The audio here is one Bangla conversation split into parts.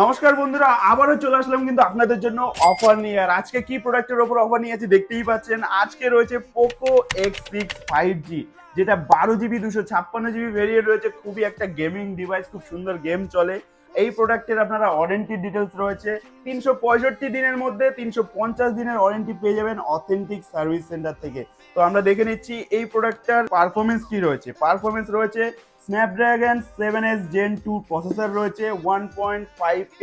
নমস্কার বন্ধুরা, আবারও চলে আসলাম কিন্তু আপনাদের জন্য অফার নিয়ে। আর আজকে কি প্রোডাক্টের ওপর অফার নিয়ে আছে দেখতেই পাচ্ছেন। আজকে রয়েছে পোকো X6 5G, যেটা 12 জিবি 256 জিবি ভেরিয়েন্ট রয়েছে। খুবই একটা গেমিং ডিভাইস, খুব সুন্দর গেম চলে। এই প্রোডাক্টের আপনারা ওয়ারেন্টি ডিটেলস রয়েছে। 365 দিনের মধ্যে 350 দিনের ওয়ারেন্টি পেয়ে যাবেন অথেন্টিক সার্ভিস সেন্টার থেকে। তো আমরা দেখে নিচ্ছি এই প্রোডাক্টটার পারফরমেন্স কি রয়েছে। পারফরমেন্স রয়েছে স্ন্যাপড্রাগন 7s Gen 2 প্রসেসর রয়েছে, 1.5K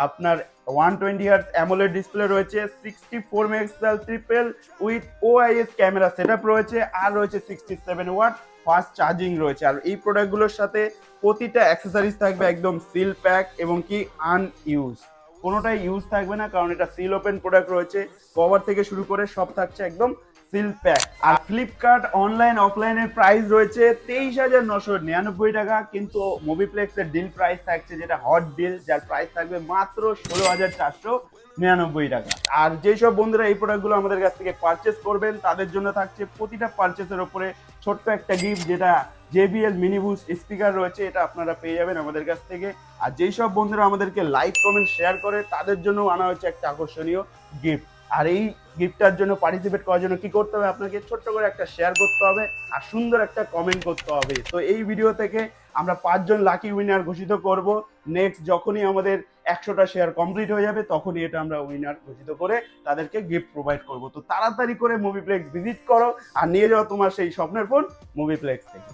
আপনার 120 Hz অ্যামোলেড ডিসপ্লে রয়েছে, 64 megapixel triple with OIS camera setup রয়েছে, আর রয়েছে 67 ওয়াট ফাস্ট চার্জিং রয়েছে। আর এই প্রোডাক্টগুলোর সাথে প্রতিটা অ্যাক্সেসরিজ থাকবে একদম সিল প্যাক এবং কি আনইউজ, কোনোটাই ইউজ থাকবে না, কারণ এটা সিল ওপেন প্রোডাক্ট রয়েছে। কভার থেকে শুরু করে সব থাকছে একদম সিল প্যাক। আর ফ্লিপকার্ট অনলাইন অফলাইনের প্রাইস রয়েছে 23,999 টাকা, কিন্তু মুভিপ্লেক্সের ডিল প্রাইস থাকছে, যেটা হট ডিল, যার প্রাইস থাকবে মাত্র 16,499 টাকা। আর যেসব বন্ধুরা এই প্রোডাক্টগুলো আমাদের কাছ থেকে পারচেস করবেন তাদের জন্য থাকছে প্রতিটা পারচেসের ওপরে ছোট্ট একটা গিফট, যেটা JBL মিনি বুস্ট স্পিকার রয়েছে, এটা আপনারা পেয়ে যাবেন আমাদের কাছ থেকে। আর যেই সব বন্ধুরা আমাদেরকে লাইক কমেন্ট শেয়ার করে তাদের জন্য আনা হচ্ছে একটা আকর্ষণীয় গিফট। আর এই গিফটটার জন্য পার্টিসিপেট করার জন্য কি করতে হবে, আপনাকে ছোট্ট করে একটা শেয়ার করতে হবে আর সুন্দর একটা কমেন্ট করতে হবে। তো এই ভিডিও থেকে আমরা 5জন লাকি উইনার ঘোষিত করব। নেক্সট যখনই আমাদের 100টা শেয়ার কমপ্লিট হয়ে যাবে তখনই এটা আমরা উইনার ঘোষিত করে তাদেরকে গিফট প্রোভাইড করব। তো তাড়াতাড়ি করে মুভিপ্লেক্স ভিজিট করো আর নিয়ে যাও তোমার সেই স্বপ্নের ফোন মুভিপ্লেক্স থেকে।